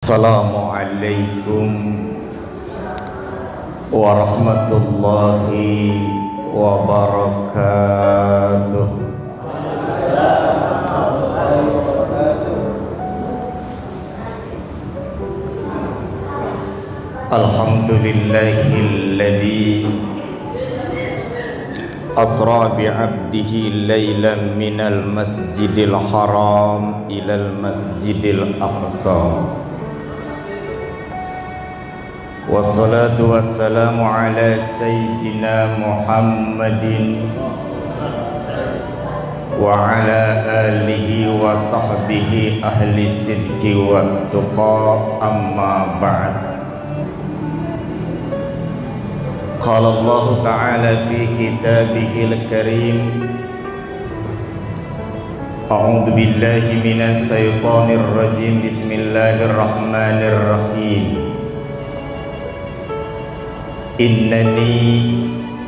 Assalamualaikum warahmatullahi wabarakatuh. Alhamdulillahilladzi asra bi'abdihi laylan minal masjidil haram ilal masjidil aqsa. Wassalatu wassalamu ala sayyidina Muhammadin wa ala alihi wa sahbihi ahli sidqi wa tuqa, amma ba'd. Qala Allah ta'ala fi kitabihil karim, a'udzu billahi minas syaitonir rajim, bismillahirrahmanirrahim. Innani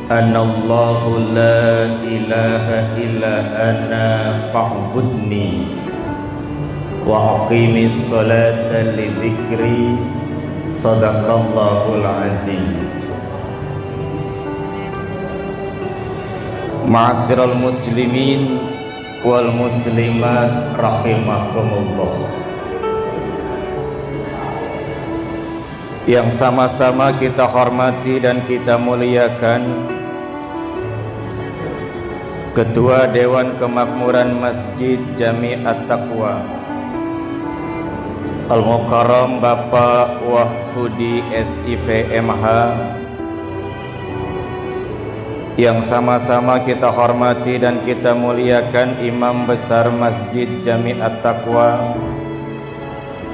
anallahu la ilaha illa ana fa'budni wa aqimis salata li dzikri, sadaqallahul azim. Ma'asyiral muslimin wal muslimat rahimakumullah. Yang sama-sama kita hormati dan kita muliakan Ketua Dewan Kemakmuran Masjid Jami' At-Taqwa Al-Mukarram Bapak Wahudi SIV MH, yang sama-sama kita hormati dan kita muliakan Imam Besar Masjid Jami' At-Taqwa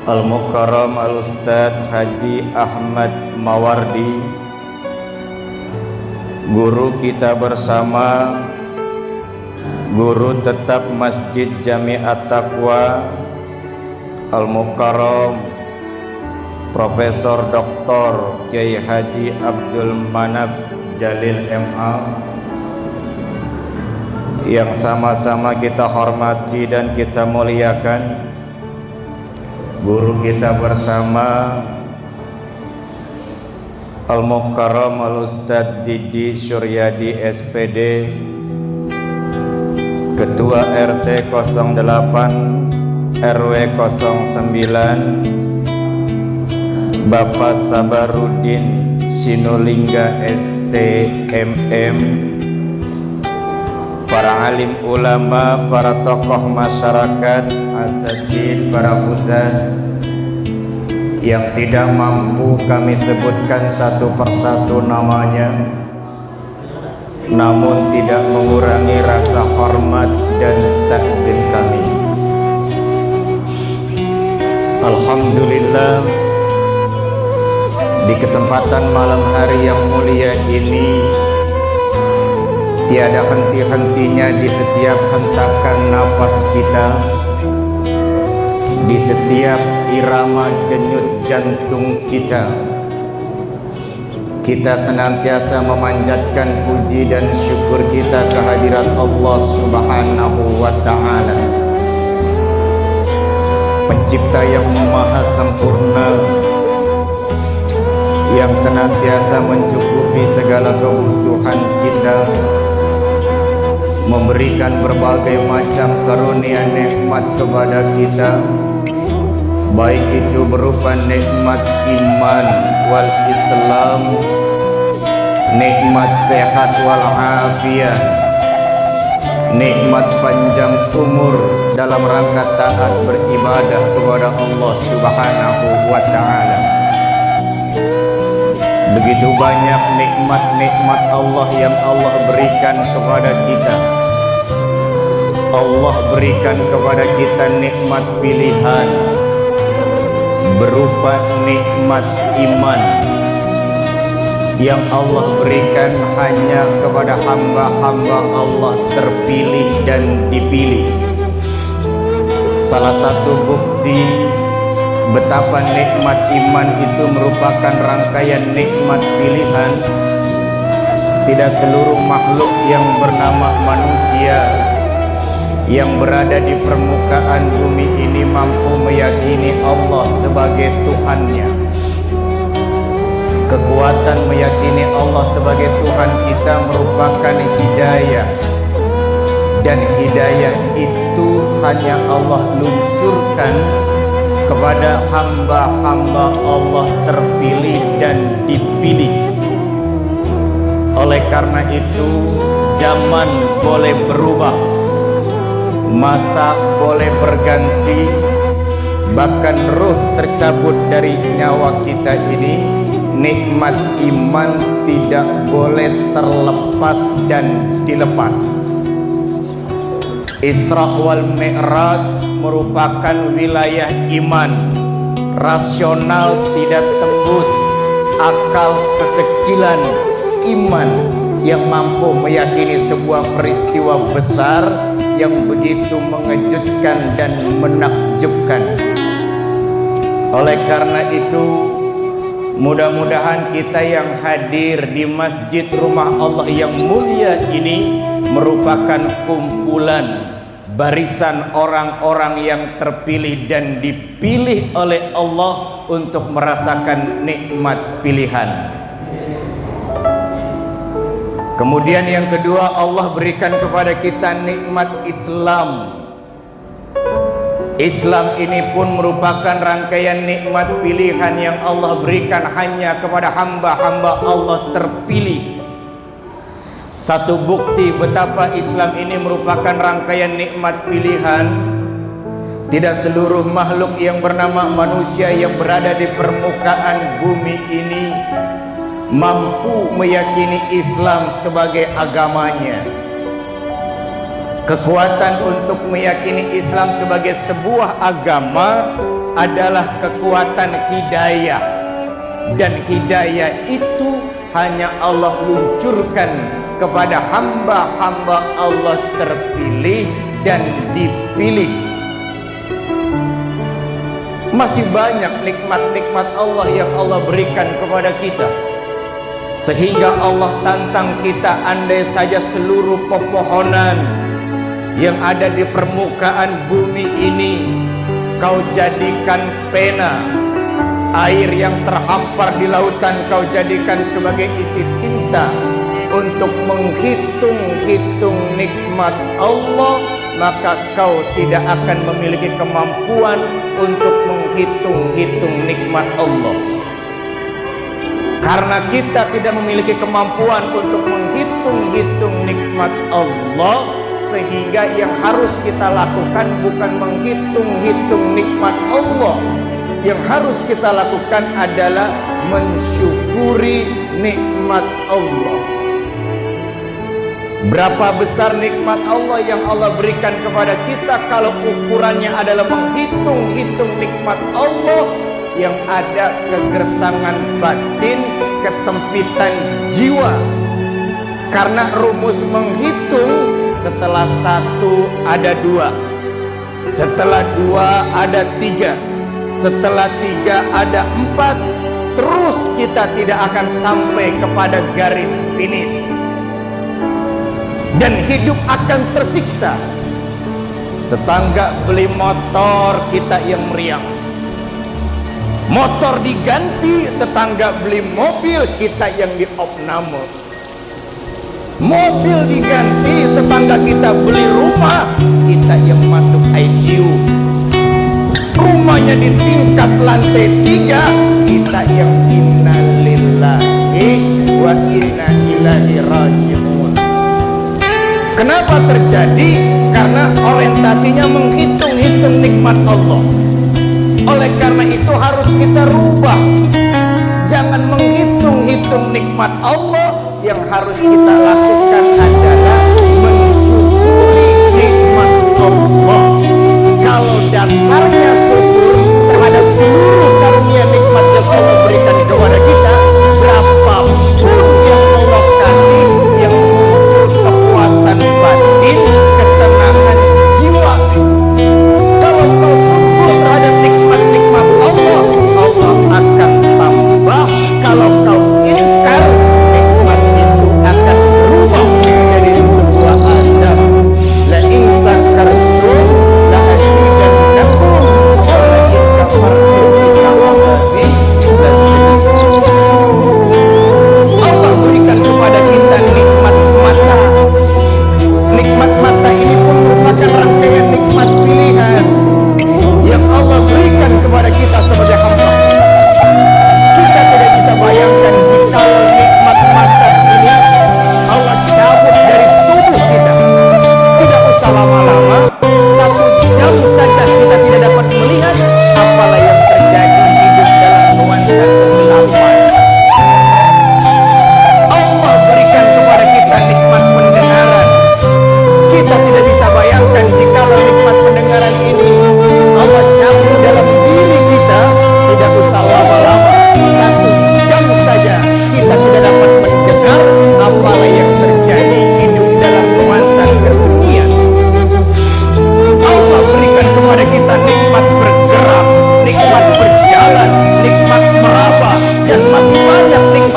Al-Mukarram Al-Ustadz Haji Ahmad Mawardi, guru kita bersama, guru tetap Masjid Jami' At-Taqwa Al-Mukarram Profesor Dr. Kiai Haji Abdul Manab Jalil MA, yang sama-sama kita hormati dan kita muliakan guru kita bersama Al-Mukarram Al-Ustadz Didi Suryadi SPD, Ketua RT 08 RW 09, Bapak Sabarudin Sinulingga STMM, para alim ulama, para tokoh masyarakat, asatidz, para huzat yang tidak mampu kami sebutkan satu persatu namanya, namun tidak mengurangi rasa hormat dan takzim kami. Alhamdulillah, di kesempatan malam hari yang mulia ini, tiada henti-hentinya di setiap hentakan napas kita, di setiap irama denyut jantung kita, kita senantiasa memanjatkan puji dan syukur kita kehadirat Allah Subhanahu wa ta'ala, Pencipta yang maha sempurna, yang senantiasa mencukupi segala kebutuhan kita, memberikan berbagai macam karunia nikmat kepada kita, baik itu berupa nikmat iman wal Islam, nikmat sehat wal afiyah, nikmat panjang umur dalam rangka taat beribadah kepada Allah Subhanahu wa ta'ala. Begitu banyak nikmat-nikmat Allah yang Allah berikan kepada kita. Allah berikan kepada kita nikmat pilihan berupa nikmat iman yang Allah berikan hanya kepada hamba-hamba Allah terpilih dan dipilih. Salah satu bukti betapa nikmat iman itu merupakan rangkaian nikmat pilihan. Tidak seluruh makhluk yang bernama manusia yang berada di permukaan bumi ini mampu meyakini Allah sebagai Tuhannya. Kekuatan meyakini Allah sebagai Tuhan kita merupakan hidayah, dan hidayah itu hanya Allah luncurkan kepada hamba-hamba Allah terpilih dan dipilih. Oleh karena itu, zaman boleh berubah, masa boleh berganti, bahkan ruh tercabut dari nyawa kita ini, nikmat iman tidak boleh terlepas dan dilepas. Isra wal Mi'raj merupakan wilayah iman. Rasional tidak tembus, akal kekecilan iman yang mampu meyakini sebuah peristiwa besar yang begitu mengejutkan dan menakjubkan. Oleh karena itu, mudah-mudahan kita yang hadir di masjid rumah Allah yang mulia ini merupakan kumpulan barisan orang-orang yang terpilih dan dipilih oleh Allah untuk merasakan nikmat pilihan. Kemudian yang kedua, Allah berikan kepada kita nikmat Islam. Islam ini pun merupakan rangkaian nikmat pilihan yang Allah berikan hanya kepada hamba-hamba Allah terpilih. Satu bukti betapa Islam ini merupakan rangkaian nikmat pilihan. Tidak seluruh makhluk yang bernama manusia yang berada di permukaan bumi ini mampu meyakini Islam sebagai agamanya. Kekuatan untuk meyakini Islam sebagai sebuah agama adalah kekuatan hidayah, dan hidayah itu hanya Allah luncurkan kepada hamba-hamba Allah terpilih dan dipilih. Masih banyak nikmat-nikmat Allah yang Allah berikan kepada kita, sehingga Allah tantang kita, andai saja seluruh pepohonan yang ada di permukaan bumi ini kau jadikan pena, air yang terhampar di lautan kau jadikan sebagai isi tinta untuk menghitung-hitung nikmat Allah, maka kau tidak akan memiliki kemampuan untuk menghitung-hitung nikmat Allah. Karena kita tidak memiliki kemampuan untuk menghitung-hitung nikmat Allah, sehingga yang harus kita lakukan bukan menghitung-hitung nikmat Allah. Yang harus kita lakukan adalah mensyukuri nikmat Allah. Berapa besar nikmat Allah yang Allah berikan kepada kita kalau ukurannya adalah menghitung-hitung nikmat Allah, yang ada kegersangan batin, kesempitan jiwa. Karena rumus menghitung, setelah satu ada dua, setelah dua ada tiga, setelah tiga ada empat, terus kita tidak akan sampai kepada garis finish, dan hidup akan tersiksa. Tetangga beli motor, kita yang meriang. Motor diganti, tetangga beli mobil, kita yang diopname. Mobil diganti, tetangga kita beli rumah, kita yang masuk ICU. Rumahnya di tingkat lantai 3, kita yang innalillahi wa inna ilaihi raji'un. Kenapa terjadi? Karena orientasinya menghitung-hitung nikmat Allah. Oleh karena itu harus kita rubah. Jangan menghitung-hitung nikmat Allah. Yang harus kita lakukan adalah mensyukuri nikmat Allah. Kalau dasarnya syukur terhadap seluruh karunia nikmat yang Allah berikan kepada kita, berapapun yang Allah kasih, yang muncul kepuasan batin, ketenangan jiwa. Kalau kau syukur terhadap nikmat-nikmat Allah, Allah akan tambah. Kalau kau ingkar, nikmat itu akan berubah menjadi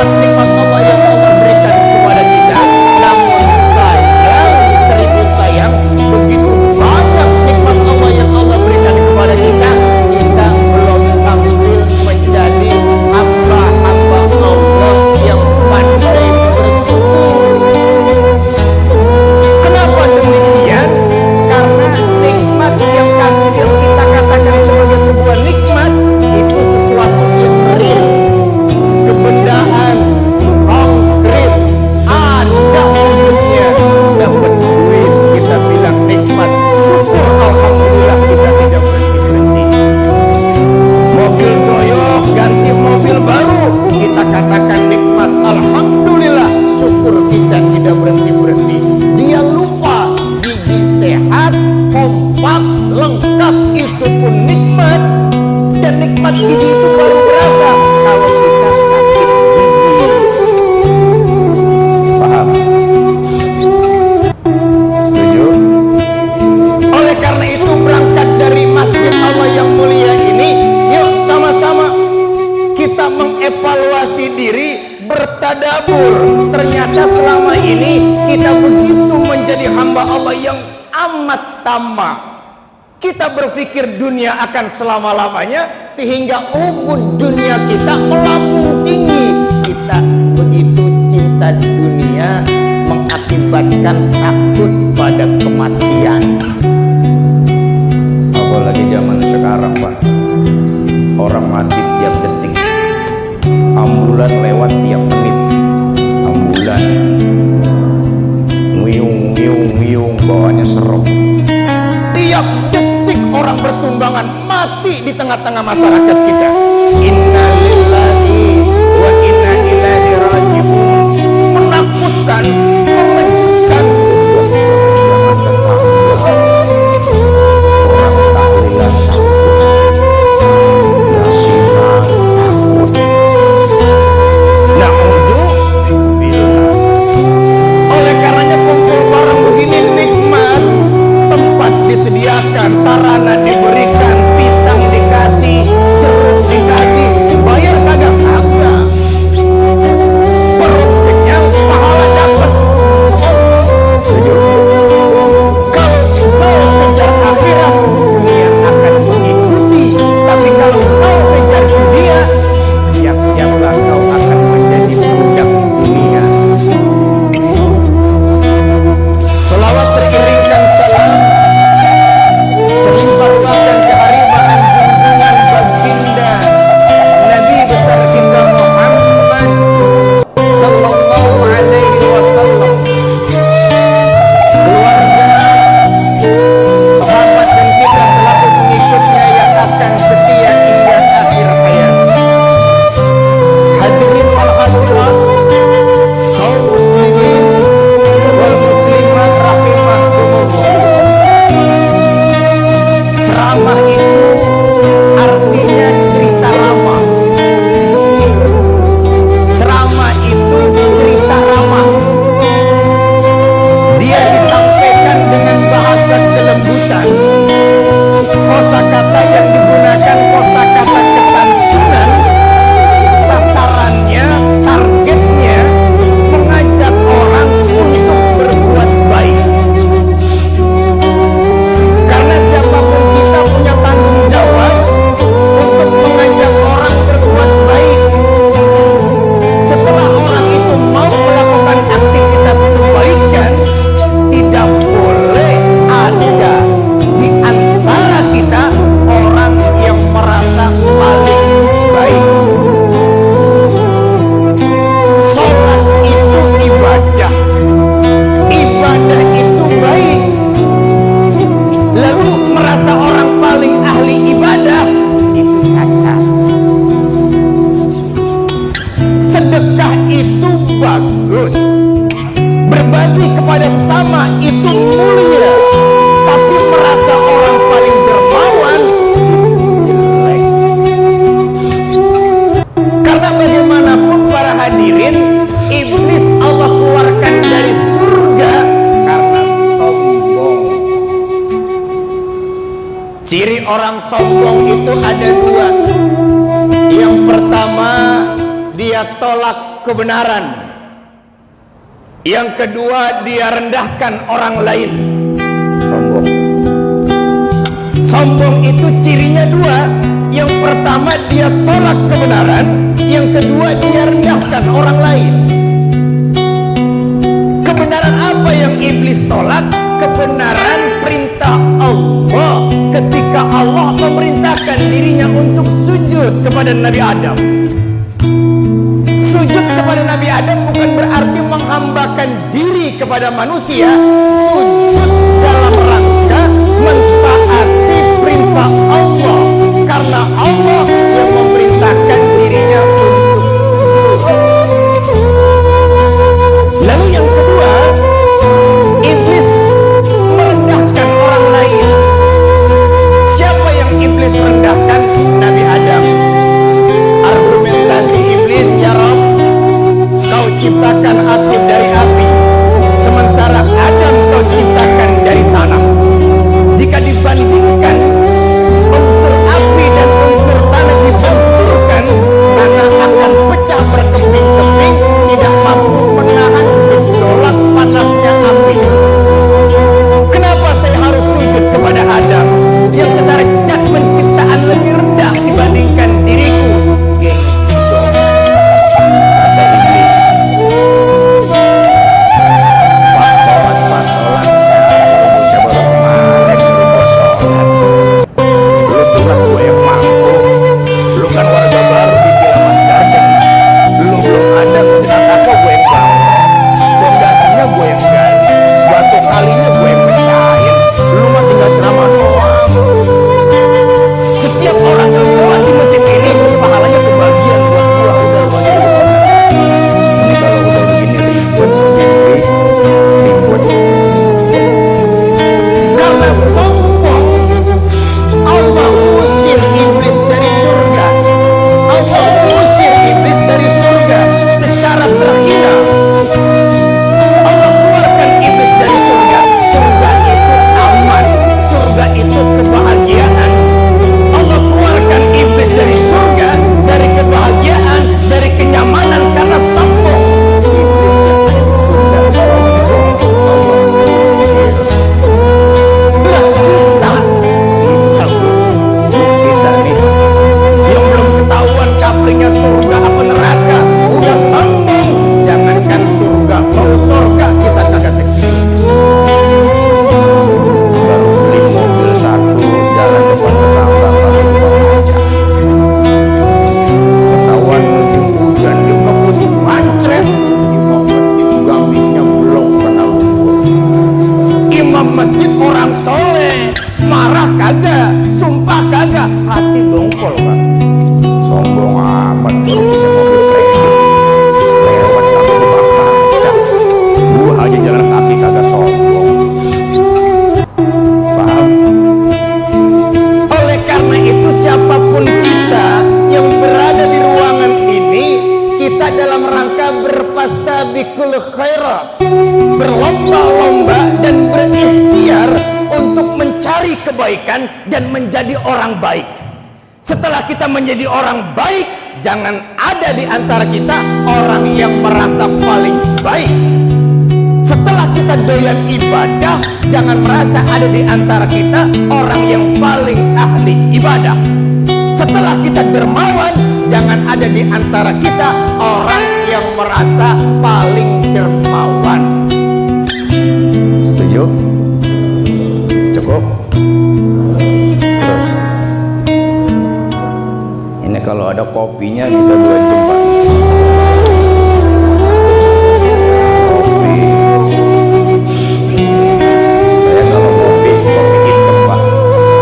nikmat-nikmat Allah yang Allah berikan kepada kita. Namun sayang, seribu sayang, begitu banyak nikmat Allah yang Allah berikan kepada kita, kita belum tampil menjadi hamba-hamba Allah yang pandai bersyukur. Kenapa demikian? Karena nikmat yang kita katakan sebagai sebuah nikmat itu sesuatu yang real, kebendaan, konkret, ada wujudnya. Dapat duit kita bilang nikmat, syukur alhamdulillah kita tidak berhenti-berhenti. Mobil doyok ganti mobil baru, kita katakan nikmat, alhamdulillah, syukur kita tidak berhenti-berhenti. Dia lupa gigi sehat, kompak, lengkap, itu pun nikmat. Dan nikmat gigi itu baru berasa kalau kita sakit gigi. Paham? Setuju? Oleh karena itu berangkat dari masjid Allah yang mulia ini, yuk sama-sama kita mengevaluasi diri, bertadabur. Ternyata selama ini kita begitu menjadi hamba Allah yang amat tamak. Kita berpikir dunia akan selama-lamanya, sehingga ubud dunia kita melambung tinggi. Kita begitu cinta dunia mengakibatkan takut pada kematian. Apalagi zaman sekarang, Pak, orang mati tiap detik, ambulan lewat tiap menit, ambulan ngiung bawahnya serem. Tiap detik orang bertumbangan mati di tengah-tengah masyarakat kita. Inna lillahi wa inna ilaihi raji'un. Menakutkan, mengejutkan. Jangan tetangga, orang tahlilan takut, yasinan takut. Na'udzubillah. Oleh karenanya kumpul bareng begini nikmat, tempat disediakan, sarana diberikan, pisang dikasih, jeruk dikasih, bayar kagak? Kagak. Perut kenyang, pahala dapat. Setuju? Kalau kau kejar akhirat, dunia akan mengikuti. Tapi kalau kau kejar dunia, siap-siaplah kau akan menjadi budak dunia. Selawat teriringkan salam, terlimpah ruang dan kehariban junjungan baginda Nabi besar kita Muhammad sallallahu alaihi wasallam, keluarga, sahabat dan kita selaku pengikutnya yang akan setia hingga akhir hayat. Hadirin wal hadirat, kaum muslimin wal muslimat rahimakumullah. Ceramah itu artinya cerita lama. Ceramah itu cerita ramah. Dia disampaikan dengan bahasa kelembutan. Kosakata yang digunakan kosakata kesantunan. Sasarannya, targetnya mengajak orang untuk berbuat baik. Karena siapapun kita punya tanggung jawab untuk mengajak orang berbuat baik. Setelah orang itu mau melakukan aktivitas kebaikan, tidak boleh ada di antara kita orang yang merasa paling baik. Sholat itu ibadah, ibadah itu baik. Lalu merasa orang paling ahli ibadah, itu cacat. Sedekah itu bagus, berbagi kepada sesama itu mulia. Tapi merasa orang paling dermawan, itu jelek. Karena bagaimanapun para hadirin, iblis Allah keluarkan dari surga karena sombong. Ciri orang sombong itu ada dua. Yang pertama, dia tolak tolak kebenaran. Yang kedua, dia rendahkan orang lain. Sombong. Sombong itu cirinya dua. Yang pertama, dia tolak kebenaran. Yang kedua, dia rendahkan orang lain. Kebenaran apa yang iblis tolak? Kebenaran perintah Allah ketika Allah memerintahkan dirinya untuk sujud kepada Nabi Adam. Sujud kepada Nabi Adam bukan berarti menghambakan diri kepada manusia. Sujud dalam rangka mentaati perintah Allah, karena Allah yang memerintahkan dirinya untuk sujud. Lalu yang kedua, iblis merendahkan orang lain. Siapa yang iblis rendahkan? Nabi Adam. Argumentasi iblis, ya Rabb, kau ciptakan aku dari api, sementara Adam kau ciptakan dari tanah. Jika dibandingkan unsur api dan unsur tanah dibenturkan, tanah akan pecah berkeping-keping, tidak mampu menahan gejolak panasnya api. Kenapa saya harus sujud kepada Adam yang secara cat penciptaan lebih rendah dibandingkan diriku? Gengsi dong, kata iblis. Pak sholat, bocah baru kemarin lu sholat. Lu sunat gue yang mampu. Lu kan warga baru di Mas Garden. Lu belum ada mesin atako, gue yang bawa. Fondasinya gue yang gali, batu kalinya gue yang pecahin. Lu mah tinggal ceramah doang. Setiap orang yang sholat di masjid ini pahalanya kebagian buat gua. Udah lu aja sholat. Ini kalau udah begini ribet. Karena sombong, Allah usir iblis dari surga. Allah usir iblis dari surga secara terhina. Allah keluarkan iblis dari surga. Surga itu aman, surga itu kebahagiaan. Allah keluarkan iblis dari surga, dari kebahagiaan, dari kenyamanan karena sombong. Iblis yang ada di surga sombong, Allah usir. Lah kita nih yang belum ketahuan kaplingnya surga apa neraka udah sombong. Jangankan surga, mau surga kita kagak kecil. Baru beli mobil satu, jalan depan tetangga pakai tukang kaca. Ketahuan musim hujan di kebun mancret, imam masjid gamisnya belum kena lumpur. Imam masjid orang soleh, marah kagak, sumpah kagak, hati dongkol kan. Sombong amat, baru punya mobil kredit, lewat kagak tukang kaca. Gua aja jalan kaki kagak sombong. Paham? Oleh karena itu siapapun kita yang berada di ruangan ini, kita dalam rangka berfastabikul khairat, berlomba-lomba dan berikhtiar untuk mencari kebaikan dan menjadi orang baik. Setelah kita menjadi orang baik, jangan ada di antara kita orang yang merasa paling baik. Setelah kita doyan ibadah, jangan merasa ada di antara kita orang yang paling ahli ibadah. Setelah kita dermawan, jangan ada di antara kita orang yang merasa paling dermawan. Setuju? Cukup? Terus ini kalau ada kopinya bisa 2 jam, Pak. Kopi. Saya kalau kopi hitam, Pak.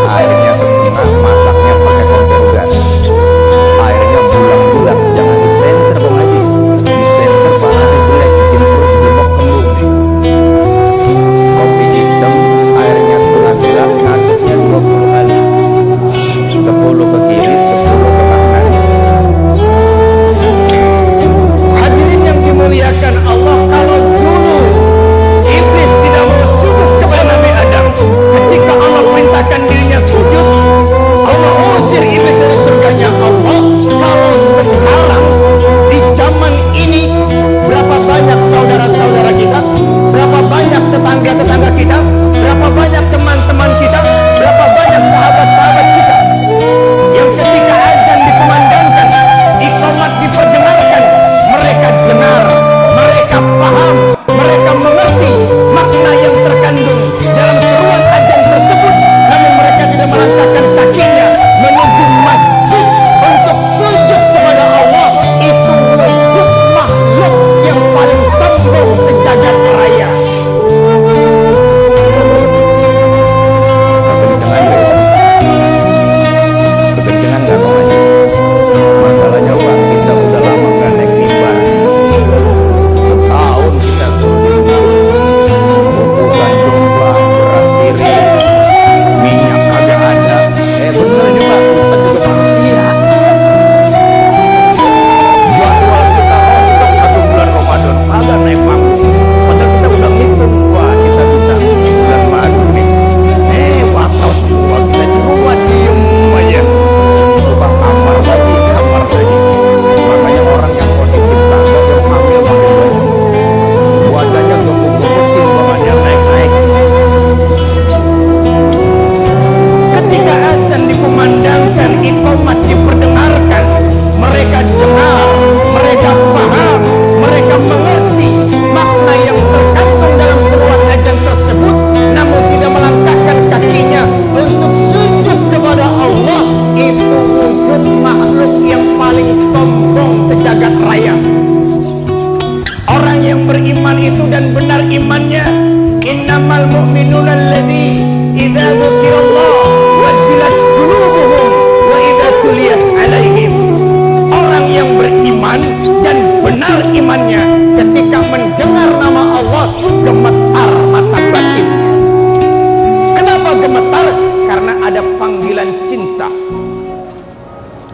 Airnya setengah, masaknya pakai kompor gas. Airnya bulang-bulang, jangan dispenser, Bang Haji. Dispenser panasnya jelek, bikin perut gemuk kembung. Kopi hitam, airnya setengah gelas, ngaduknya 20 kali. 10 ke kiri, 10 ke kanan. dan benar imannya. Innamal mu'minuna alladzi idza dzukirallah wajilat qulubuhum wa idza tuliyat 'alaihim. Orang yang beriman dan benar imannya ketika mendengar nama Allah gemetar mata batinnya. Kenapa gemetar? Karena ada panggilan cinta.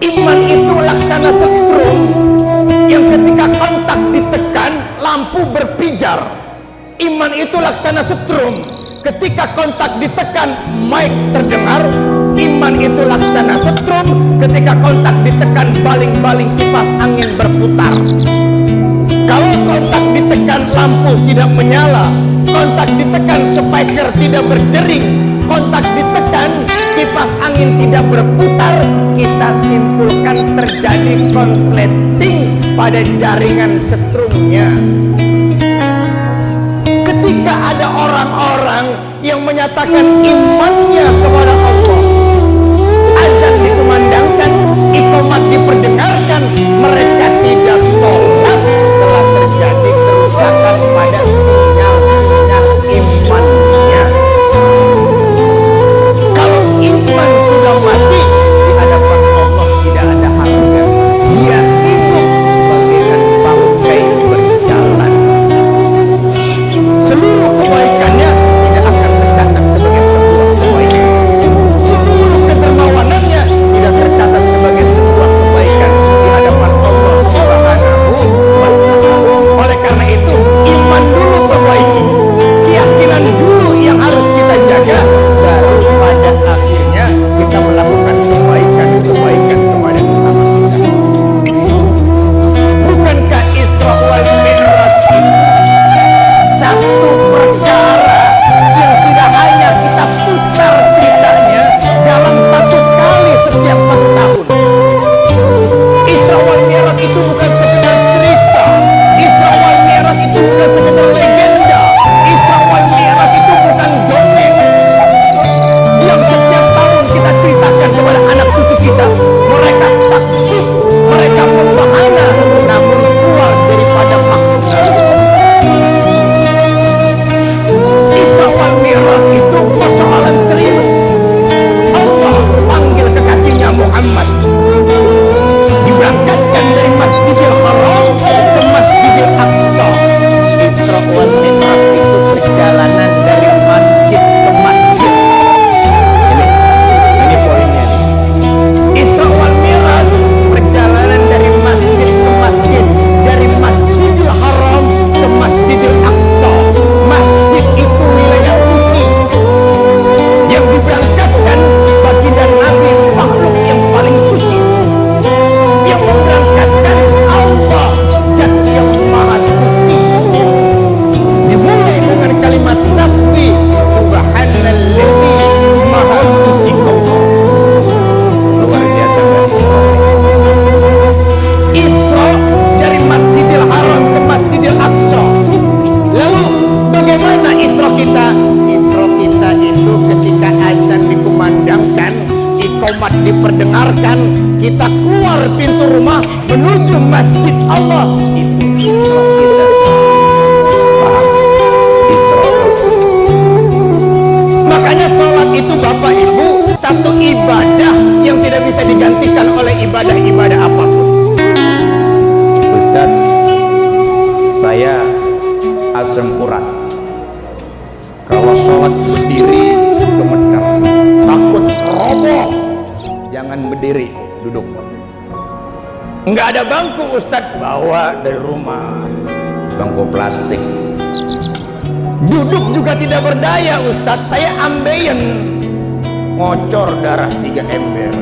Iman itu laksana setrum yang ketika kontak ditekan lampu berpijar. Iman itu laksana setrum, ketika kontak ditekan mic terdengar. Iman itu laksana setrum, ketika kontak ditekan baling-baling kipas angin berputar. Kalau kontak ditekan lampu tidak menyala, kontak ditekan speaker tidak berdering, kontak ditekan kipas angin tidak berputar, kita simpulkan terjadi konsleting pada jaringan setrumnya. Ketika ada orang-orang yang menyatakan imannya kepada Allah, azan dikumandangkan, iqamat diperdengarkan, mereka tidak sholat, telah terjadi kerusakan pada sinyal-sinyal imannya. Kalau iman sudah mati, di hadapan Allah tidak ada harga. Dia hidup bagaikan bangkai berjalan. Seluruh kebaikannya tidak akan tercatat sebagai sebuah kebaikan. Seluruh kedermawanannya tidak tercatat sebagai sebuah kebaikan di hadapan Allah Subhanahu wa Ta'ala. Oleh karena itu, iman dulu perbaiki, keyakinan dulu yang harus kita jaga, baru pada akhirnya kita melakukan kebaikan-kebaikan kepada sesama kita. Bukankah Isra wal Mi'raj itu satu perkara yang tidak hanya kita putar ceritanya dalam satu kali setiap 1 tahun. Isra wal Mi'raj itu bukan sekedar cerita. Isra wal Mi'raj itu bukan sekedar legenda. Isra wal Mi'raj itu bukan dongeng yang setiap tahun kita ceritakan kepada anak cucu kita. Mereka takjub, mereka membahana, namun keluar daripada makna. Isra wal Mi'raj itu persoalan serius. Allah panggil kekasihnya Muhammad, diberangkatkan dari Masjidil Haram ke Masjidil Aqsa. Isra wal Mi'raj itu perjalanan dari masjid ke masjid. Ini poinnya nih. Isra wal Mi'raj perjalanan dari masjid ke masjid, dari Masjidil Haram ke Masjidil Aqsa. Masjid itu wilayah suci yang diberangkatkan baginda Nabi, makhluk yang paling suci, yang memberangkatkan Allah, Zat yang maha suci. Dimulai dengan kalimat tasbih, subhanalladzi maha suci Allah. Luar biasa kan Isra dari Masjidil Haram ke Masjidil Aqsa. Lalu bagaimana Isra kita? Isra kita itu ketika azan dikumandangkan, iqamat diperdengarkan, kita keluar pintu rumah menuju masjid Allah. Itu Isra kita. Paham? Isra. Makanya sholat itu Bapak Ibu satu ibadah yang tidak bisa digantikan oleh ibadah-ibadah apapun. Ustaz, saya asam urat. Kalau sholat berdiri gemetar, takut roboh. Jangan berdiri, duduk. Nggak ada bangku Ustaz, bawa dari rumah, bangku plastik. Duduk juga tidak berdaya Ustaz, saya ambeien, ngocor darah 3 ember.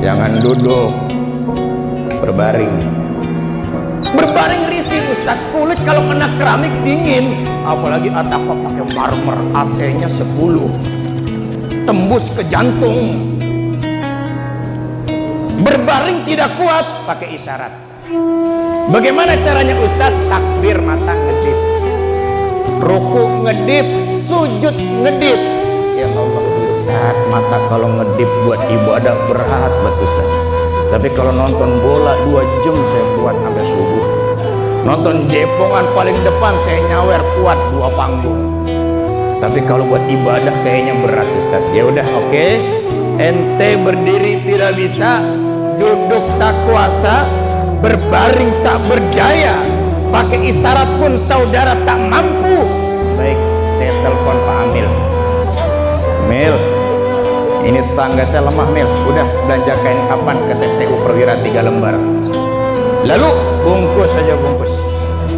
Jangan duduk, berbaring. Berbaring risih Ustaz, kulit kalau kena keramik dingin, apalagi atap pakai marmer, AC-nya 10, tembus ke jantung. Berbaring tidak kuat, pakai isyarat. Bagaimana caranya Ustaz? Takbir mata ngedip, ruku ngedip, sujud ngedip. Ya Allah Ustaz, mata kalau ngedip buat ibadah berat buat Ustaz. Tapi kalau nonton bola 2 jam saya kuat sampai subuh. Nonton jepongan paling depan saya nyawer kuat 2 panggung. Tapi kalau buat ibadah kayaknya berat Ustaz. Ya udah oke. Ente berdiri tidak bisa, duduk tak kuasa, berbaring tak berdaya, pakai isyarat pun saudara tak mampu. Baik, saya telepon Pak Amil. Mil, ini tetangga saya lemah Mil. Udah belanja kain kapan ke TPU Perwira 3 lembar. Lalu bungkus saja bungkus.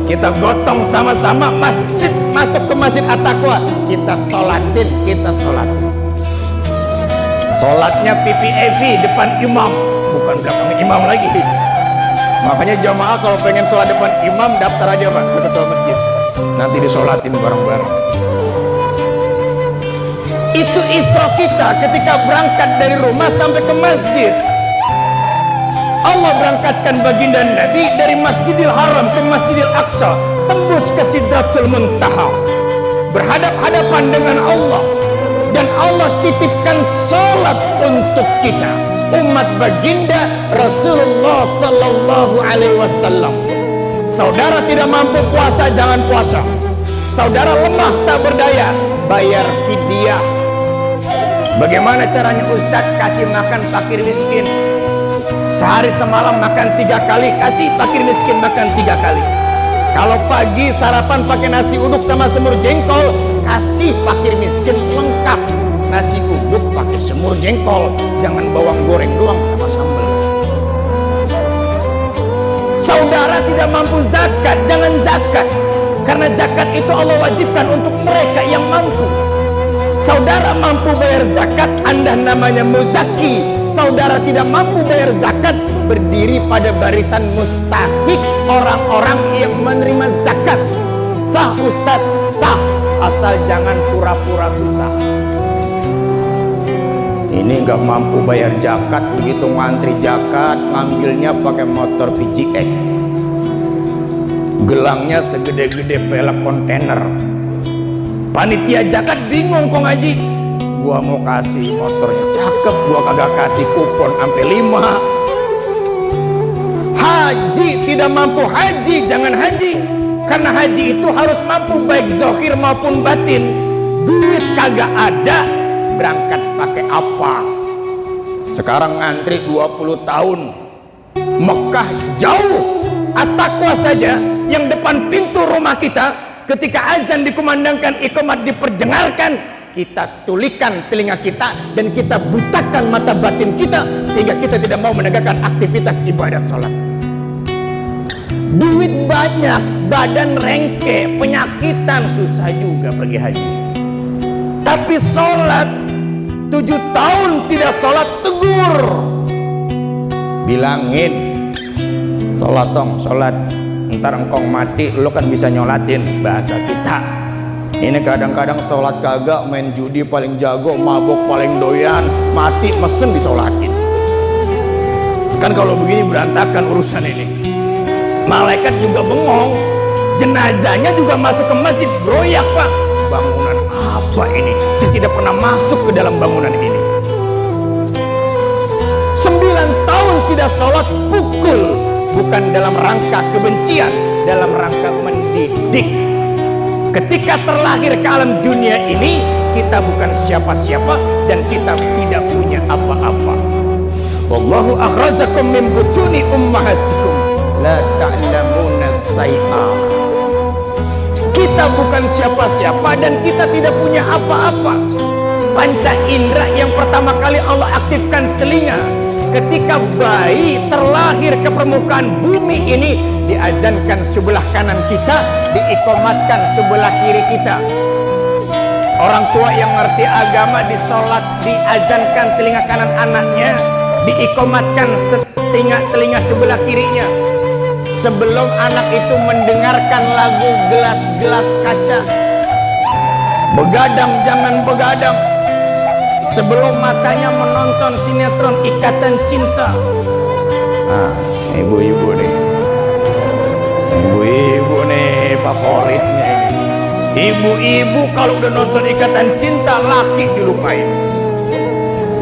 Kita gotong sama-sama masjid, masuk ke Masjid At-Taqwa. Kita sholatin. Sholatnya PPAV depan imam, bukan belakang imam lagi. Makanya jamaah kalau pengen sholat depan imam daftar aja Pak ke ketua masjid. Nanti disolatin bareng-bareng. Itu isra kita ketika berangkat dari rumah sampai ke masjid. Allah berangkatkan baginda Nabi dari Masjidil Haram ke Masjidil Aqsa, tembus ke Sidratul Muntaha, berhadap-hadapan dengan Allah. Dan Allah titipkan sholat untuk kita, umat baginda Rasulullah Sallallahu Alaihi Wasallam. Saudara tidak mampu puasa, jangan puasa. Saudara lemah tak berdaya, bayar fidyah. Bagaimana caranya Ustadz? Kasih makan fakir miskin. Sehari semalam makan 3 kali, kasih fakir miskin makan 3 kali. Kalau pagi sarapan pakai nasi uduk sama semur jengkol, kasih fakir miskin lengkap. Nasi uduk pakai semur jengkol, jangan bawang goreng doang sama sambal. Saudara tidak mampu zakat, jangan zakat, karena zakat itu Allah wajibkan untuk mereka yang mampu. Saudara mampu bayar zakat, Anda namanya muzaki. Saudara tidak mampu bayar zakat, berdiri pada barisan mustahik orang-orang yang menerima zakat. Sah Ustaz, sah, asal jangan pura-pura susah. Ini nggak mampu bayar zakat, begitu ngantri zakat, ngambilnya pakai motor PGX. Gelangnya segede-gede pelek kontainer. Panitia zakat bingung kok ngaji. Gua mau kasih motornya cakep, gua kagak kasih kupon sampai 5. Haji tidak mampu haji, jangan haji. Karena haji itu harus mampu baik zahir maupun batin. Duit kagak ada, berangkat pakai apa? Sekarang ngantri 20 tahun. Mekah jauh. At-Taqwa saja yang depan pintu rumah kita, ketika azan dikumandangkan, iqamat diperdengarkan, kita tulikan telinga kita dan kita butakan mata batin kita sehingga kita tidak mau menegakkan aktivitas ibadah sholat. Duit banyak, badan rengke, penyakitan, susah juga pergi haji. Tapi sholat 7 tahun tidak sholat, tegur, bilangin sholat dong, sholat, ntar engkong mati lo kan bisa nyolatin, bahasa kita. Ini kadang-kadang sholat kagak, main judi paling jago, mabok paling doyan, mati mesen disolatin. Kan kalau begini berantakan urusan ini. Malaikat juga bengong, jenazahnya juga masuk ke masjid, broyak Pak. Bangunan apa ini? Saya tidak pernah masuk ke dalam bangunan ini. 9 tahun tidak sholat, pukul. Bukan dalam rangka kebencian, dalam rangka mendidik. Ketika terlahir ke alam dunia ini, kita bukan siapa-siapa dan kita tidak punya apa-apa. Wallahu akhrajakum min butuni ummahatikum la ta'lamuna syai'a. Kita bukan siapa-siapa dan kita tidak punya apa-apa. Panca indera yang pertama kali Allah aktifkan telinga. Ketika bayi terlahir ke permukaan bumi ini, diazankan sebelah kanan kita, diikomatkan sebelah kiri kita. Orang tua yang ngerti agama disolat, diazankan telinga kanan anaknya, diikomatkan telinga sebelah kirinya. Sebelum anak itu mendengarkan lagu gelas-gelas kaca, begadang jangan begadang. Sebelum matanya menonton sinetron Ikatan Cinta. Nah, ibu-ibu nih, ibu-ibu nih favoritnya ini. Ibu-ibu kalau udah nonton Ikatan Cinta, laki dilupain.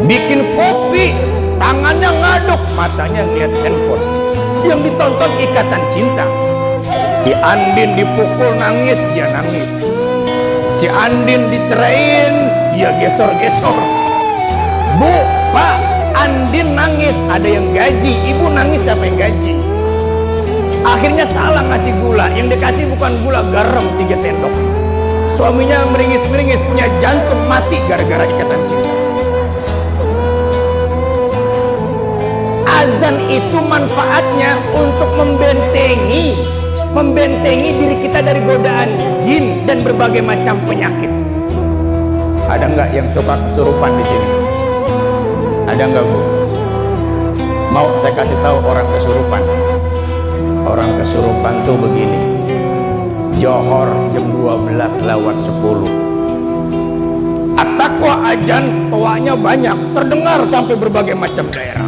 Bikin kopi, tangannya ngaduk, matanya lihat handphone. Yang ditonton Ikatan Cinta. Si Si Andin dipukul nangis, dia nangis. Si Andin diceraiin, dia gesor-gesor. Bu, Pak, Andin nangis, ada yang gaji. Ibu nangis, siapa yang gaji? Akhirnya salah ngasih gula, yang dikasih bukan gula, garam 3 sendok. Suaminya meringis-meringis, punya jantung mati gara-gara ikatan cinta. Azan itu manfaatnya untuk membentengi diri kita dari godaan jin dan berbagai macam penyakit. Ada nggak yang suka kesurupan di sini? Ada nggak, Bu? Mau saya kasih tahu orang kesurupan. Orang kesurupan tuh begini. Johor jam 12:10. At-Taqwa azan toanya banyak, terdengar sampai berbagai macam daerah.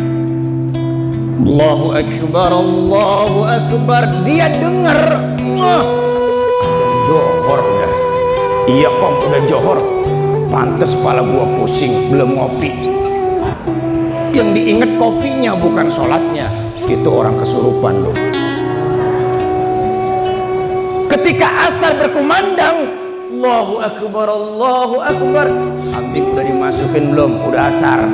Allahu Akbar, Allahu Akbar. Dia dengar, azan Johor udah. Iya kong, udah Johor. Pantes kepala gua pusing, belum ngopi. Yang diingat kopinya bukan sholatnya. Itu orang kesurupan loh. Ketika asar berkumandang, Allahu Akbar, Allahu Akbar. Kambing udah dimasukin belum? Udah asar.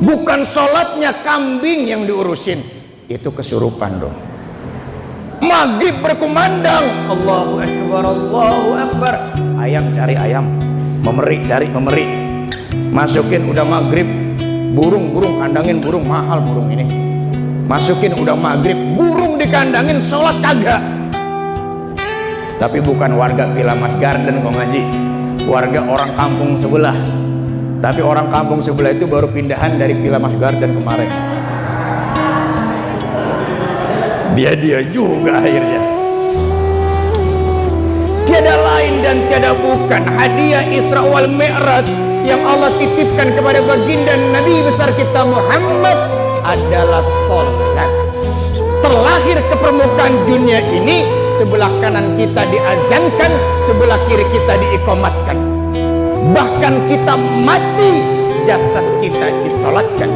Bukan sholatnya kambing yang diurusin. Itu kesurupan dong. Maghrib berkumandang, Allahu Akbar, Allahu Akbar. Ayam cari ayam, memeri cari memeri. Masukin udah maghrib. Burung kandangin burung, mahal burung ini. Masukin udah maghrib, burung dikandangin, sholat kagak. Tapi bukan warga Pilamas Garden kok ngaji, warga orang kampung sebelah. Tapi orang kampung sebelah itu baru pindahan dari Pilamas Garden kemarin. Dia juga akhirnya. Tiada lain dan tiada bukan hadiah Isra wal Mi'raj yang Allah titipkan kepada baginda Nabi besar kita Muhammad adalah sholat. Terlahir ke permukaan dunia ini, sebelah kanan kita diazankan, sebelah kiri kita diiqamatkan. Bahkan kita mati, jasad kita disolatkan.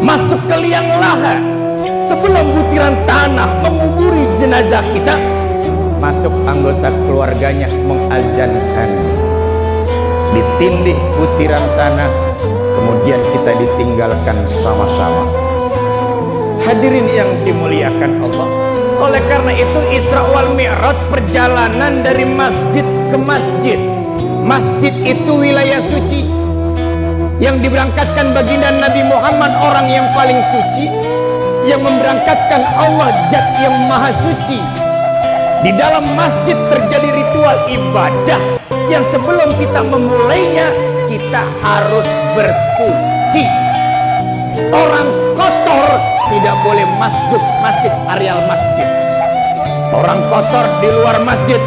Masuk ke liang lahat, sebelum butiran tanah menguburi jenazah kita, masuk anggota keluarganya mengazankan. Ditindih butiran tanah, kemudian kita ditinggalkan sama-sama. Hadirin yang dimuliakan Allah, oleh karena itu Isra wal Mi'raj perjalanan dari masjid ke masjid. Masjid itu wilayah suci yang diberangkatkan baginda Nabi Muhammad, orang yang paling suci, yang memberangkatkan Allah Zat yang maha suci. Di dalam masjid terjadi ritual ibadah yang sebelum kita memulainya kita harus bersuci. Orang kotor tidak boleh masuk areal masjid. Orang kotor di luar masjid.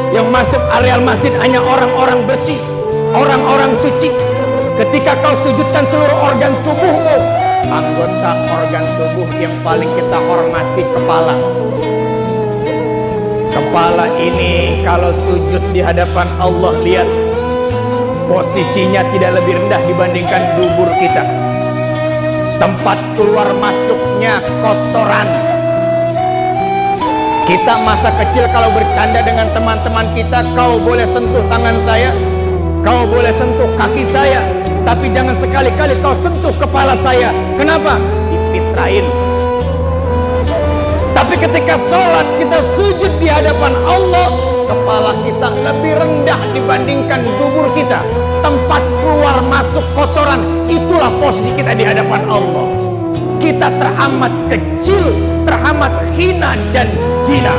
Yang masuk areal masjid hanya orang-orang bersih, orang-orang suci. Ketika kau sujudkan seluruh organ tubuhmu, anggota organ tubuh yang paling kita hormati kepala. Kepala ini kalau sujud di hadapan Allah, lihat posisinya tidak lebih rendah dibandingkan dubur kita. Tempat keluar masuknya kotoran. Kita masa kecil kalau bercanda dengan teman-teman kita, kau boleh sentuh tangan saya, kau boleh sentuh kaki saya, tapi jangan sekali-kali kau sentuh kepala saya. Kenapa? Dipitrain. Tapi ketika sholat kita sujud di hadapan Allah, kepala kita lebih rendah dibandingkan dubur kita. Tempat keluar masuk kotoran, itulah posisi kita di hadapan Allah. Kita teramat kecil, teramat hina dan hina.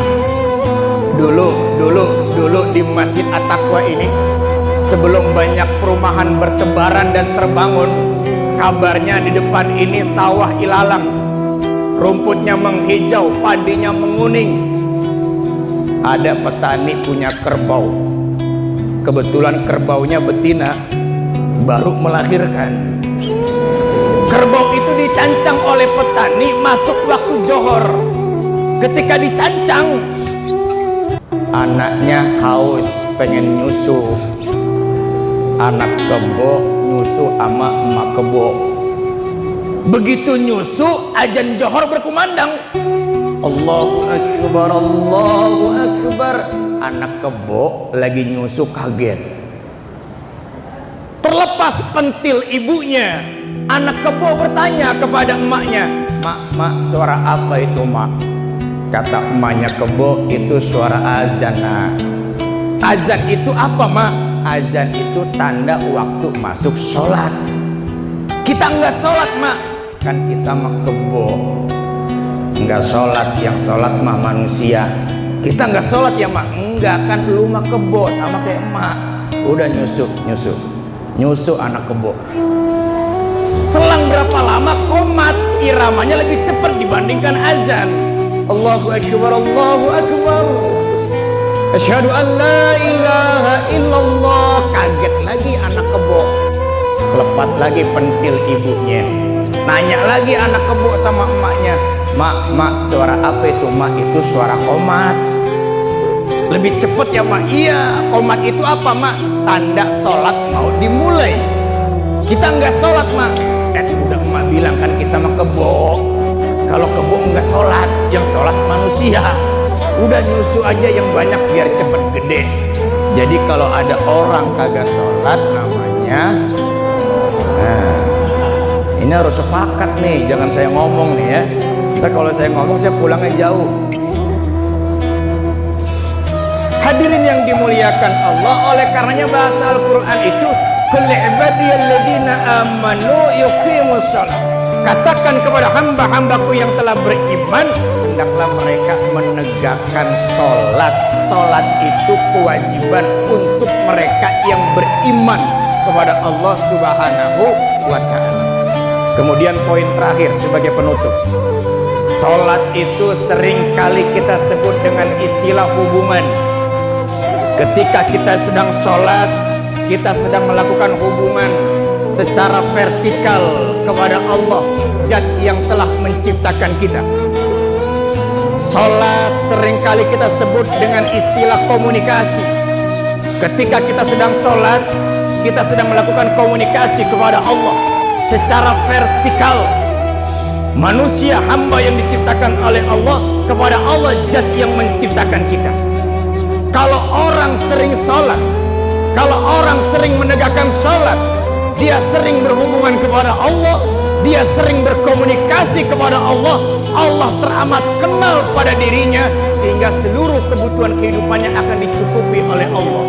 Dulu di Masjid At-Taqwa ini, sebelum banyak perumahan bertebaran dan terbangun, kabarnya di depan ini sawah ilalang, rumputnya menghijau, padinya menguning. Ada petani punya kerbau, kebetulan kerbaunya betina, baru melahirkan. Kerbau itu dicancang oleh petani masuk waktu johor. Ketika dicancang, anaknya haus pengen nyusu. Anak kebo nyusu sama emak kebo. Begitu nyusu, azan johor berkumandang. Allah Allahu Akbar, Allahu Akbar. Anak kebo lagi nyusu kaget. Terlepas pentil ibunya, anak kebo bertanya kepada emaknya, mak, suara apa itu mak? Kata emaknya kebo, itu suara azan. Nah, azan itu apa mak? Azan itu tanda waktu masuk sholat. Kita nggak sholat mak, kan kita mah kebo. Nggak sholat, yang sholat mah manusia. Kita nggak sholat ya mak? Enggak, kan lu mah kebo sama kayak emak. Udah nyusu anak kebo. Selang berapa lama komat, iramanya lebih cepat dibandingkan azan. Allahu Akbar, Allahu Akbar. Asyhadu an la ilaha illallah. Kaget lagi anak kebo. Lepas lagi pentil ibunya. Nanya lagi anak kebo sama emaknya, mak, suara apa itu mak? Itu suara komat. Lebih cepet ya mak? Iya, komat itu apa mak? Tanda sholat mau dimulai. Kita nggak sholat mak. Udah emak bilang kan kita mah kebo. Kalau kebo nggak sholat, yang sholat manusia. Udah nyusu aja yang banyak biar cepet gede. Jadi kalau ada orang kagak sholat namanya, nah, ini harus sepakat nih, jangan saya ngomong nih ya. Ntar kalau saya ngomong saya pulangnya jauh. Hadirin yang dimuliakan Allah, oleh karenanya bahasa Al-Quran itu Qul ibadiyalladzina amanu yuqimus shalah. Katakan kepada hamba-hambaku yang telah beriman, hendaklah mereka menegakkan sholat. Sholat itu kewajiban untuk mereka yang beriman kepada Allah Subhanahu wa ta'ala. Kemudian poin terakhir sebagai penutup, sholat itu sering kali kita sebut dengan istilah hubungan. Ketika kita sedang sholat, kita sedang melakukan hubungan secara vertikal kepada Allah, Zat yang telah menciptakan kita. Sholat seringkali kita sebut dengan istilah komunikasi. Ketika kita sedang sholat, kita sedang melakukan komunikasi kepada Allah secara vertikal. Manusia hamba yang diciptakan oleh Allah kepada Allah, Zat yang menciptakan kita. Kalau orang sering sholat, kalau orang sering menegakkan sholat, dia sering berhubungan kepada Allah, dia sering berkomunikasi kepada Allah. Allah teramat kenal pada dirinya, sehingga seluruh kebutuhan kehidupannya akan dicukupi oleh Allah.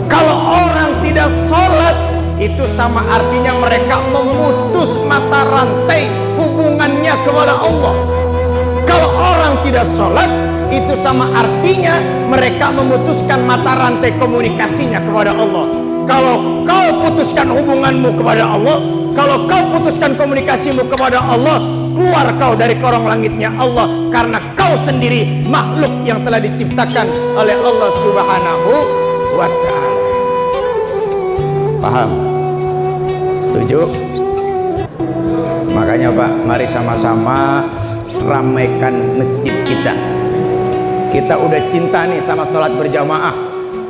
Kalau orang tidak sholat, itu sama artinya mereka memutus mata rantai hubungannya kepada Allah. Kalau orang tidak sholat, itu sama artinya mereka memutuskan mata rantai komunikasinya kepada Allah. Kalau kau putuskan hubunganmu kepada Allah, kalau kau putuskan komunikasimu kepada Allah, keluar kau dari korong langitnya Allah, karena kau sendiri makhluk yang telah diciptakan oleh Allah Subhanahu wa ta'ala. Paham? Setuju? Makanya Pak, mari sama-sama ramaikan masjid kita. Kita udah cinta nih sama sholat berjamaah.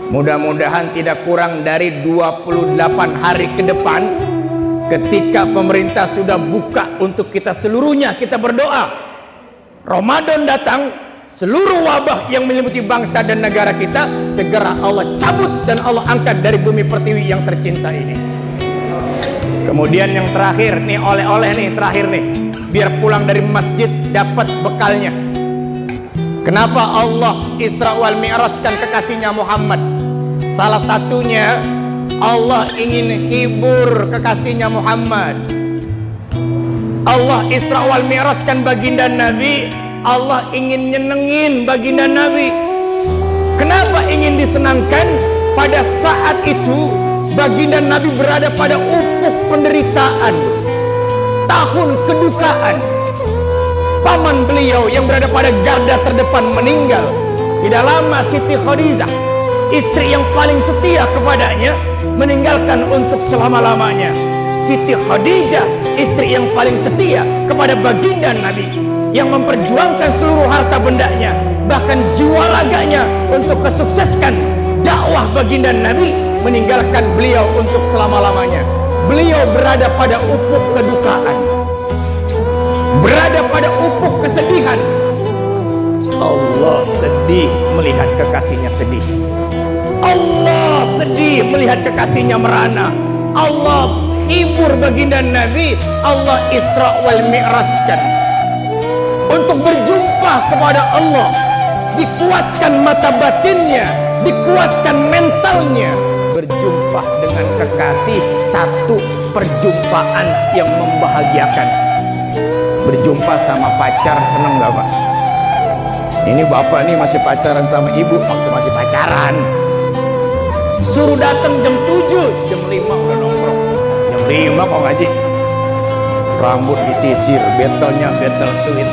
Mudah-mudahan tidak kurang dari 28 hari ke depan, ketika pemerintah sudah buka untuk kita seluruhnya, kita berdoa Ramadan datang, seluruh wabah yang menyelimuti bangsa dan negara kita segera Allah cabut dan Allah angkat dari bumi pertiwi yang tercinta ini. Kemudian yang terakhir nih, oleh-oleh nih, terakhir nih, biar pulang dari masjid dapat bekalnya. Kenapa Allah Isra wal Mi'rajkan kekasihnya Muhammad? Salah satunya Allah ingin hibur kekasihnya Muhammad. Allah Isra wal Mi'rajkan baginda Nabi, Allah ingin nyenengin baginda Nabi. Kenapa ingin disenangkan? Pada saat itu baginda Nabi berada pada ufuk penderitaan, tahun kedukaan. Paman beliau yang berada pada garda terdepan meninggal. Tidak lama Siti Khadijah, istri yang paling setia kepadanya, meninggalkan untuk selama-lamanya. Siti Khadijah, istri yang paling setia kepada baginda Nabi, yang memperjuangkan seluruh harta bendanya, bahkan jiwa raganya untuk kesukseskan dakwah baginda Nabi, meninggalkan beliau untuk selama-lamanya. Beliau berada pada ufuk kedukaan, berada pada ufuk kesedihan, kekasihnya sedih. Allah sedih melihat kekasihnya merana. Allah hibur baginda Nabi. Allah Isra wal Mi'rajkan untuk berjumpa kepada Allah. Dikuatkan mata batinnya, dikuatkan mentalnya. Berjumpa dengan kekasih, satu perjumpaan yang membahagiakan. Berjumpa sama pacar, seneng gak Pak? Ini bapak nih masih pacaran sama ibu waktu masih pacaran. Suruh datang jam 7, jam 5 udah nongkrong. Jam 5 kok ngaji. Rambut disisir, betelnya betel sweet,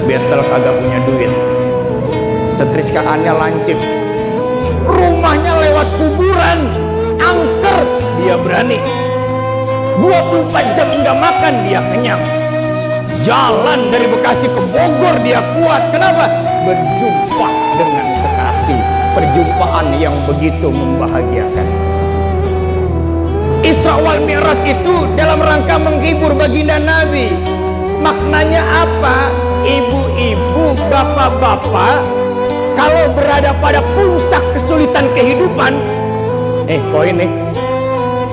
betel kagak punya duit, setriskaannya lancip, rumahnya lewat kuburan, angker dia berani. 24 jam enggak makan dia kenyang. Jalan dari Bekasi ke Bogor dia kuat. Kenapa? Berjumpa dengan kekasih. Perjumpaan yang begitu membahagiakan. Isra wal Mi'raj itu dalam rangka menghibur baginda Nabi. Maknanya apa? Ibu-ibu, bapak-bapak, kalau berada pada puncak kesulitan kehidupan, poin nih,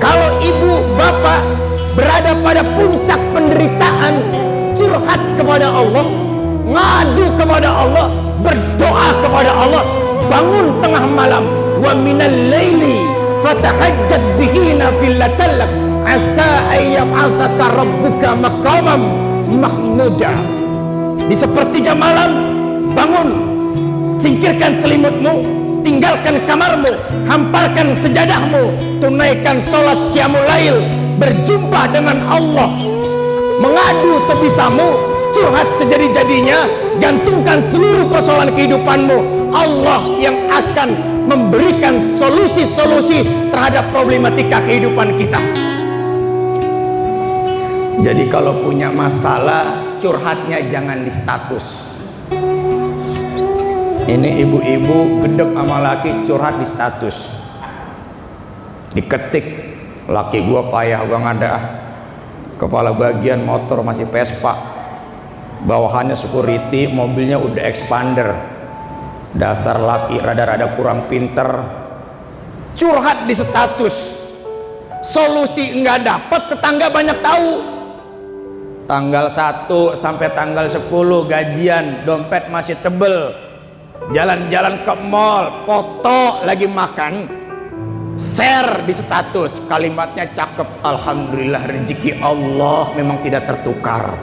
kalau ibu bapak berada pada puncak penderitaan, curhat kepada Allah, ngadu kepada Allah, berdoa kepada Allah, bangun tengah malam, wa minal laili fatahajjat bihi nafilatan lak asa ayyab'atsaka rabbuka maqamam mahmuda. Di sepertiga malam bangun, singkirkan selimutmu, tinggalkan kamarmu, hamparkan sejadahmu, tunaikan sholat qiyamul lail, berjumpa dengan Allah, mengadu sebisamu, curhat sejadi-jadinya, gantungkan seluruh persoalan kehidupanmu. Allah yang akan memberikan solusi-solusi terhadap problematika kehidupan kita. Jadi kalau punya masalah, curhatnya jangan di status. Ini ibu-ibu gedek sama laki curhat di status, diketik, laki gua payah banget dah, kepala bagian motor masih Vespa, bawahannya security, mobilnya udah expander, dasar laki rada-rada kurang pinter. Curhat di status, solusi enggak dapat, tetangga banyak tahu. Tanggal 1 sampai tanggal 10 gajian, dompet masih tebel, jalan-jalan ke mall, foto lagi makan, share di status, kalimatnya cakep, alhamdulillah rezeki Allah memang tidak tertukar.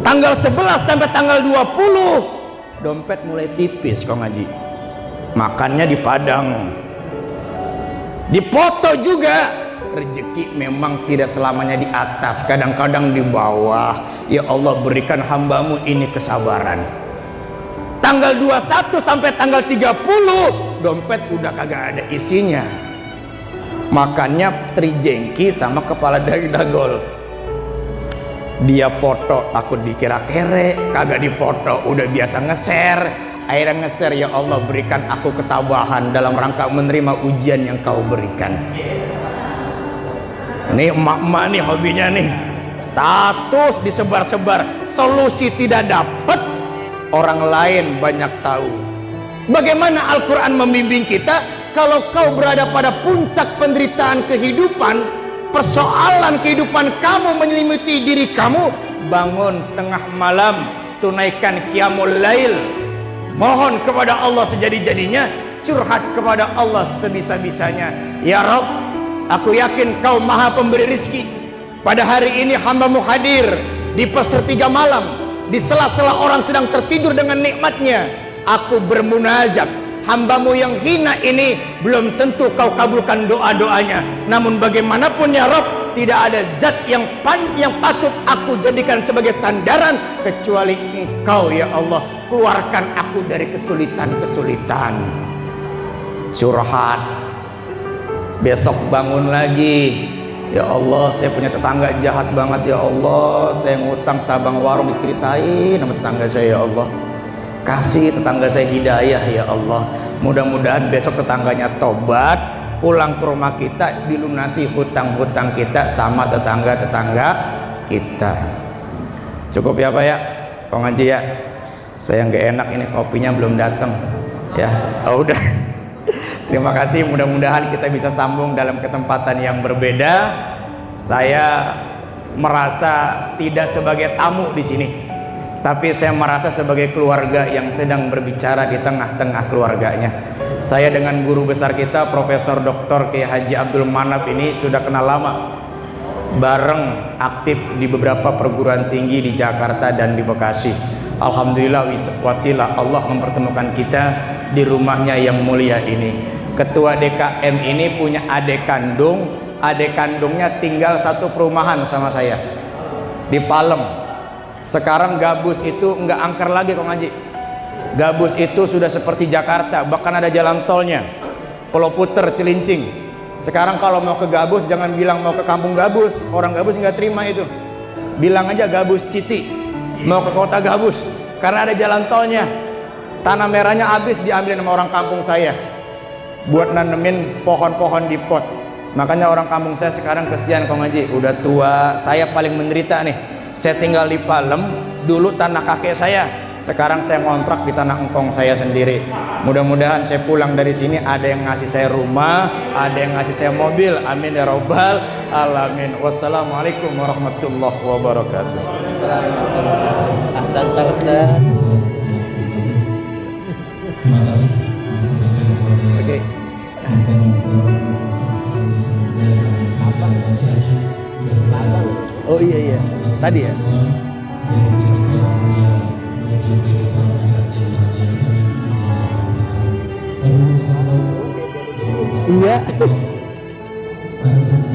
Tanggal 11 sampai tanggal 20 dompet mulai tipis kok ngaji, makannya di Padang, di foto juga. Rezeki memang tidak selamanya di atas, kadang-kadang di bawah. Ya Allah, berikan hambamu ini kesabaran. Tanggal 21 sampai tanggal 30 dompet udah kagak ada isinya, makannya trijengki sama kepala dagol. Dia foto takut dikira kere, kagak dipoto, udah biasa nge-share. Akhirnya nge-share, ya Allah berikan aku ketabahan dalam rangka menerima ujian yang kau berikan. Ini emak-emak nih hobinya nih, status disebar-sebar, solusi tidak dapat, orang lain banyak tahu. Bagaimana Al-Quran membimbing kita? Kalau kau berada pada puncak penderitaan kehidupan, persoalan kehidupan kamu menyelimuti diri kamu, bangun tengah malam, tunaikan qiyamul lail, mohon kepada Allah sejadi-jadinya, curhat kepada Allah sebisa-bisanya. Ya Rabb, aku yakin kau maha pemberi rizki. Pada hari ini hambamu hadir di sepertiga malam, di sela-sela orang sedang tertidur dengan nikmatnya. Aku bermunajat, hambamu yang hina ini belum tentu kau kabulkan doa-doanya. Namun bagaimanapun ya Rabb, tidak ada zat yang patut aku jadikan sebagai sandaran kecuali Engkau ya Allah. Keluarkan aku dari kesulitan-kesulitan. Curhat. Besok bangun lagi, ya Allah saya punya tetangga jahat banget ya Allah, saya ngutang sabang warung, diceritain sama tetangga saya ya Allah, kasih tetangga saya hidayah ya Allah. Mudah-mudahan besok tetangganya tobat, pulang ke rumah kita dilunasi hutang-hutang kita sama tetangga-tetangga kita. Cukup ya Pak ya, Pak Ngaji ya, saya nggak enak ini kopinya belum datang. Ya, oh, udah. Terima kasih, mudah-mudahan kita bisa sambung dalam kesempatan yang berbeda. Saya merasa tidak sebagai tamu di sini, tapi saya merasa sebagai keluarga yang sedang berbicara di tengah-tengah keluarganya. Saya dengan guru besar kita Profesor Dr. Kiai Haji Abdul Manap ini sudah kenal lama, bareng aktif di beberapa perguruan tinggi di Jakarta dan di Bekasi. Alhamdulillah wasilah Allah mempertemukan kita di rumahnya yang mulia ini. Ketua DKM ini punya adik kandung, adik kandungnya tinggal satu perumahan sama saya di Palem. Sekarang Gabus itu nggak angker lagi kok ngaji. Gabus itu sudah seperti Jakarta, bahkan ada jalan tolnya, Pulau Puter, Cilincing. Sekarang kalau mau ke Gabus jangan bilang mau ke kampung Gabus, orang Gabus nggak terima itu. Bilang aja Gabus City, mau ke kota Gabus, karena ada jalan tolnya. Tanah merahnya habis diambil sama orang kampung saya buat nanemin pohon-pohon di pot. Makanya orang kampung saya sekarang kesian kok ngaji, udah tua. Saya paling menderita nih. Saya tinggal di Palem, dulu tanah kakek saya, sekarang saya ngontrak di tanah engkong saya sendiri. Mudah-mudahan saya pulang dari sini ada yang ngasih saya rumah, ada yang ngasih saya mobil. Amin ya robbal alamin. Wassalamualaikum warahmatullahi wabarakatuh. Ahsan Ustaz. Oke. Oh iya tadi ya. Iya.